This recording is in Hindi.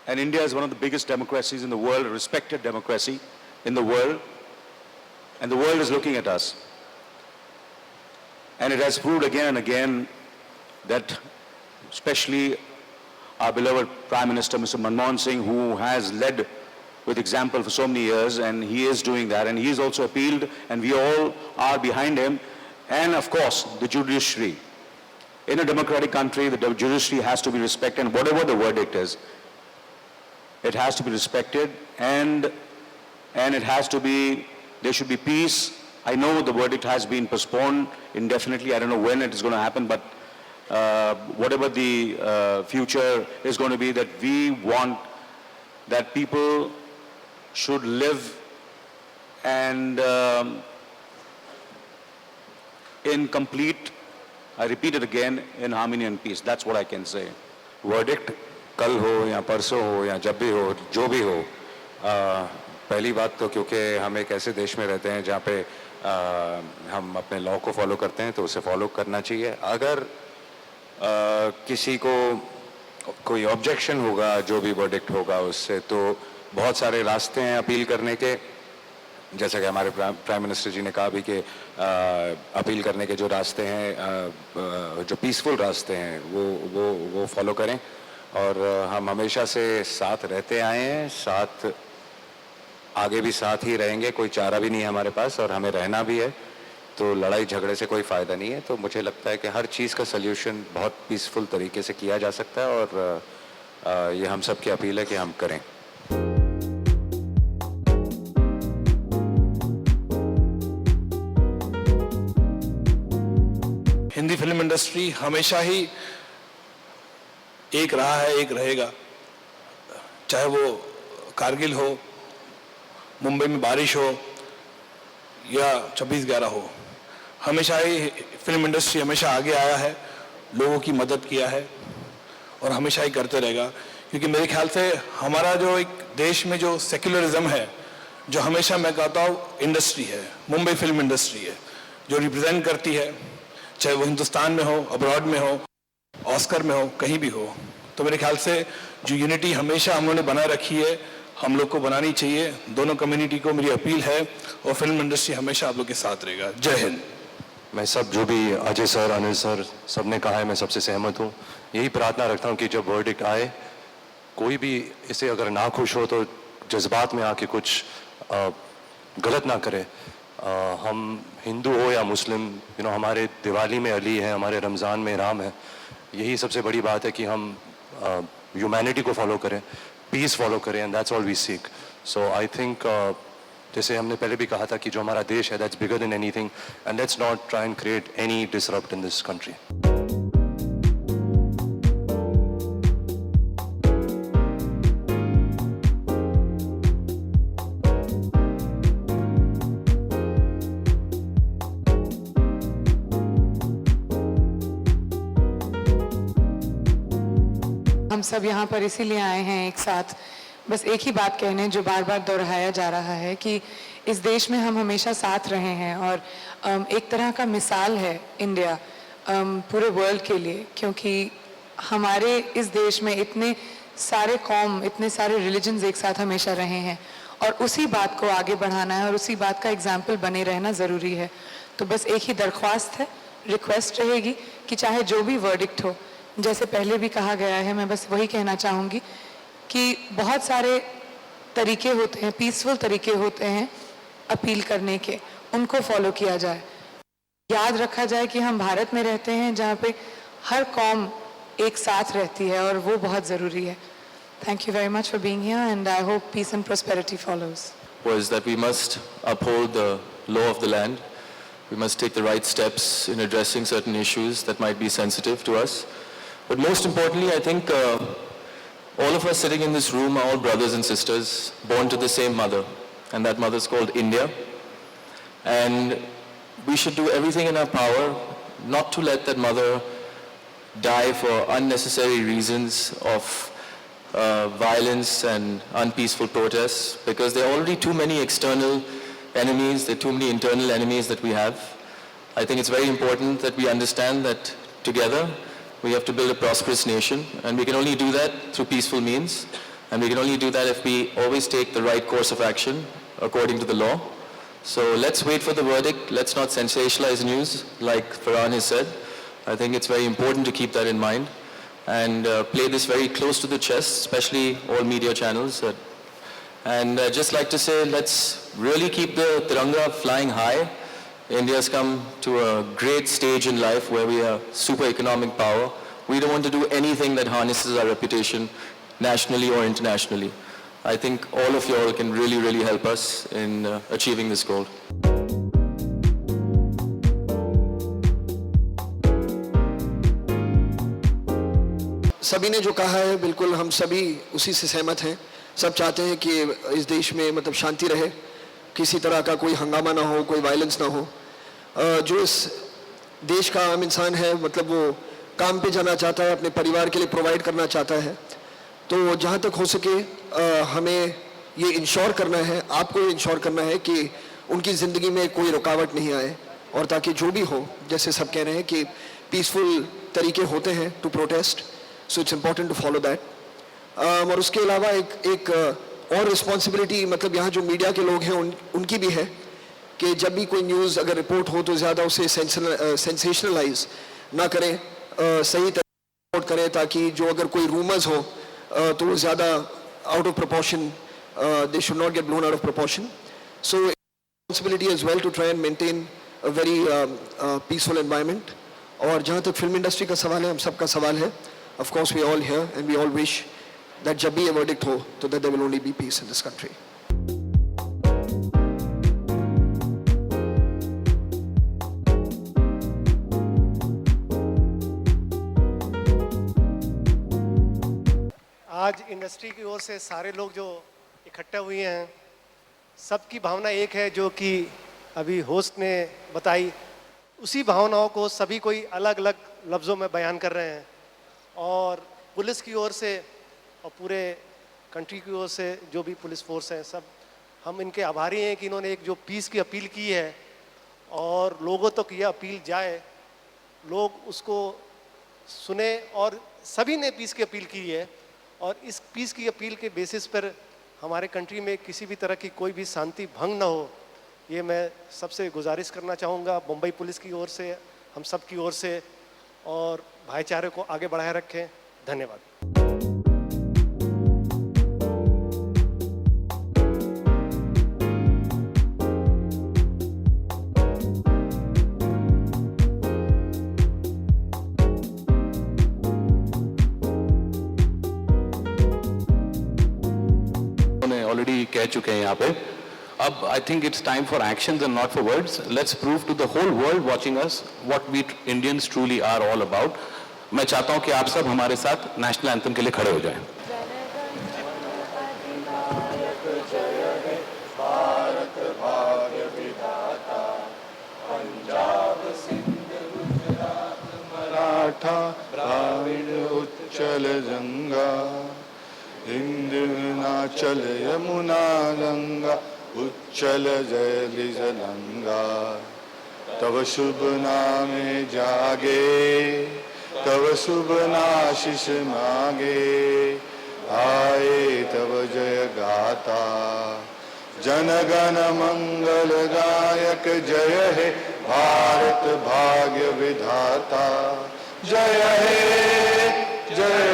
And India is one of the biggest democracies in the world, a respected democracy in the world. And the world is looking at us. And it has proved again and again that especially our beloved Prime Minister, Mr. Manmohan Singh, who has led with example for so many years, and he is doing that, and he has also appealed, and we all are behind him. And of course, the judiciary. In a democratic country, the judiciary has to be respected, and whatever the verdict is, it has to be respected, and it has to be, there should be peace. I know the verdict has been postponed indefinitely. I don't know when it is going to happen, but whatever the future is going to be, that we want that people should live and in complete, I repeat it again, in harmony and peace. That's what I can say. Verdict कल हो या परसों हो या जब भी हो, जो भी हो, पहली बात तो क्योंकि हम एक ऐसे देश में रहते हैं जहाँ पे हम अपने लॉ को फॉलो करते हैं, तो उसे फॉलो करना चाहिए. अगर किसी को कोई ऑब्जेक्शन होगा जो भी वर्डिक्ट होगा उससे, तो बहुत सारे रास्ते हैं अपील करने के. जैसा कि हमारे प्राइम मिनिस्टर जी ने कहा भी कि अपील करने के जो रास्ते हैं, जो पीसफुल रास्ते हैं, वो फॉलो करें. और हम हमेशा से साथ रहते आए हैं, साथ आगे भी साथ ही रहेंगे. कोई चारा भी नहीं है हमारे पास, और हमें रहना भी है. तो लड़ाई झगड़े से कोई फ़ायदा नहीं है. तो मुझे लगता है कि हर चीज़ का सल्यूशन बहुत पीसफुल तरीके से किया जा सकता है, और ये हम सब की अपील है कि हम करें. हिंदी फिल्म इंडस्ट्री हमेशा ही एक रहा है, एक रहेगा. चाहे वो कारगिल हो, मुंबई में बारिश हो या 26/11 हो, हमेशा ही फिल्म इंडस्ट्री हमेशा आगे आया है, लोगों की मदद किया है और हमेशा ही करते रहेगा. क्योंकि मेरे ख्याल से हमारा जो एक देश में जो सेक्युलरिज्म है, जो हमेशा मैं कहता हूँ इंडस्ट्री है, मुंबई फिल्म इंडस्ट्री है, जो रिप्रेजेंट करती है, चाहे वो हिंदुस्तान में हो, अब्रॉड में हो, ऑस्कर में हो, कहीं भी हो. तो मेरे ख्याल से जो यूनिटी हमेशा हम लोगों ने बनाए रखी है, हम लोग को बनानी चाहिए. दोनों कम्युनिटी को मेरी अपील है, और फिल्म इंडस्ट्री हमेशा आप लोग के साथ रहेगा. जय हिंद. मैं सब जो भी अजय सर, अनिल सर सब ने कहा है, मैं सबसे सहमत हूँ. यही प्रार्थना रखता हूँ कि जब वर्डिक्ट आए, कोई भी इसे अगर ना खुश हो तो जज्बात में आके कुछ गलत ना करे. हम हिंदू हो या मुस्लिम, हमारे दिवाली में अली है, हमारे रमज़ान में राम है. यही सबसे बड़ी बात है कि हम ह्यूमैनिटी को फॉलो करें, पीस फॉलो करें, and that's all we seek. So I think जैसे हमने पहले भी कहा था कि जो हमारा देश है, that's bigger than anything, and let's not try and create any disrupt in this country. हम सब यहाँ पर इसीलिए आए हैं एक साथ, बस एक ही बात कहने, जो बार बार दोहराया जा रहा है कि इस देश में हम हमेशा साथ रहे हैं, और एक तरह का मिसाल है इंडिया पूरे वर्ल्ड के लिए. क्योंकि हमारे इस देश में इतने सारे कौम, इतने सारे रिलीजन्स एक साथ हमेशा रहे हैं, और उसी बात को आगे बढ़ाना है और उसी बात का एग्जाम्पल बने रहना ज़रूरी है. तो बस एक ही दरख्वास्त है, रिक्वेस्ट रहेगी कि चाहे जो भी वर्डिक्ट हो, जैसे पहले भी कहा गया है, मैं बस वही कहना चाहूँगी कि बहुत सारे तरीके होते हैं, पीसफुल तरीके होते हैं अपील करने के, उनको फॉलो किया जाए. याद रखा जाए कि हम भारत में रहते हैं जहाँ पे हर कौम एक साथ रहती है, और वो बहुत ज़रूरी है. Thank you very much for being here, and I hope peace and prosperity follows. Was that we must uphold the law of the land. We must take the right steps in addressing certain issues that might be sensitive to us. But most importantly, I think all of us sitting in this room are all brothers and sisters born to the same mother, and that mother is called India. And we should do everything in our power not to let that mother die for unnecessary reasons of violence and unpeaceful protests, because there are already too many external enemies, there are too many internal enemies that we have. I think it's very important that we understand that together we have to build a prosperous nation, and we can only do that through peaceful means. And we can only do that if we always take the right course of action according to the law. So let's wait for the verdict. Let's not sensationalize news like Farhan has said. I think it's very important to keep that in mind and play this very close to the chest, especially all media channels. And I'd just like to say, let's really keep the Tiranga flying high. India's come to a great stage in life where we are super economic power. We don't want to do anything that harnesses our reputation nationally or internationally. I think all of you all can really, really help us in achieving this goal. सभी ने जो कहा है बिल्कुल हम सभी उसी से सहमत हैं। सब चाहते हैं कि इस देश में मतलब शांति रहे, किसी तरह का कोई हंगामा ना हो, कोई वायलेंस ना हो। जो इस देश का आम इंसान है मतलब वो काम पे जाना चाहता है, अपने परिवार के लिए प्रोवाइड करना चाहता है। तो जहाँ तक हो सके हमें ये इंश्योर करना है, आपको ये इंश्योर करना है कि उनकी ज़िंदगी में कोई रुकावट नहीं आए और ताकि जो भी हो, जैसे सब कह रहे हैं कि पीसफुल तरीके होते हैं to protest, so it's important to follow that. और उसके अलावा एक और रिस्पॉन्सिबिलिटी मतलब यहाँ जो मीडिया के लोग हैं उनकी भी है कि जब भी कोई न्यूज़ अगर रिपोर्ट हो तो ज़्यादा उसे सेंसेशनलाइज ना करें, सही तरह रिपोर्ट करें ताकि जो अगर कोई रूमर्स हो तो वो ज़्यादा out of proportion, they should not get blown out of proportion. So responsibility as well to try and maintain a very peaceful environment. और जहाँ तक फिल्म इंडस्ट्री का सवाल है, हम सबका सवाल है, of course we all hear and we all wish that जब भी ये verdict हो तो that there will only be peace in this country. आज इंडस्ट्री की ओर से सारे लोग जो इकट्ठे हुए हैं, सबकी भावना एक है जो कि अभी होस्ट ने बताई। उसी भावनाओं को सभी कोई अलग अलग लफ्ज़ों में बयान कर रहे हैं और पुलिस की ओर से और पूरे कंट्री की ओर से जो भी पुलिस फोर्स है, सब हम इनके आभारी हैं कि इन्होंने एक जो पीस की अपील की है और लोगों तक यह अपील जाए, लोग उसको सुने और सभी ने पीस की अपील की है। और इस पीस की अपील के बेसिस पर हमारे कंट्री में किसी भी तरह की कोई भी शांति भंग ना हो, ये मैं सबसे गुजारिश करना चाहूँगा मुंबई पुलिस की ओर से, हम सब की ओर से, और भाईचारे को आगे बढ़ाए रखें। धन्यवाद। ऑलरेडी कह चुके हैं यहाँ पे। अब I think it's time for actions and not for words. Let's prove to the whole world watching us what we Indians truly are all about. मैं चाहता हूँ कि आप सब हमारे साथ नेशनल एंथम के लिए खड़े हो जाएं। मराठा द्राविड उच्चल गंगा, हिंद हिमाचल यमुना गंगा, उच्चल जय जलंगा। तव शुभ नामे जागे, तव शुभ नाशिष मांगे, आए तव जय गाता। जन गण मंगल गायक जय हे भारत भाग्य विधाता। जय हे जय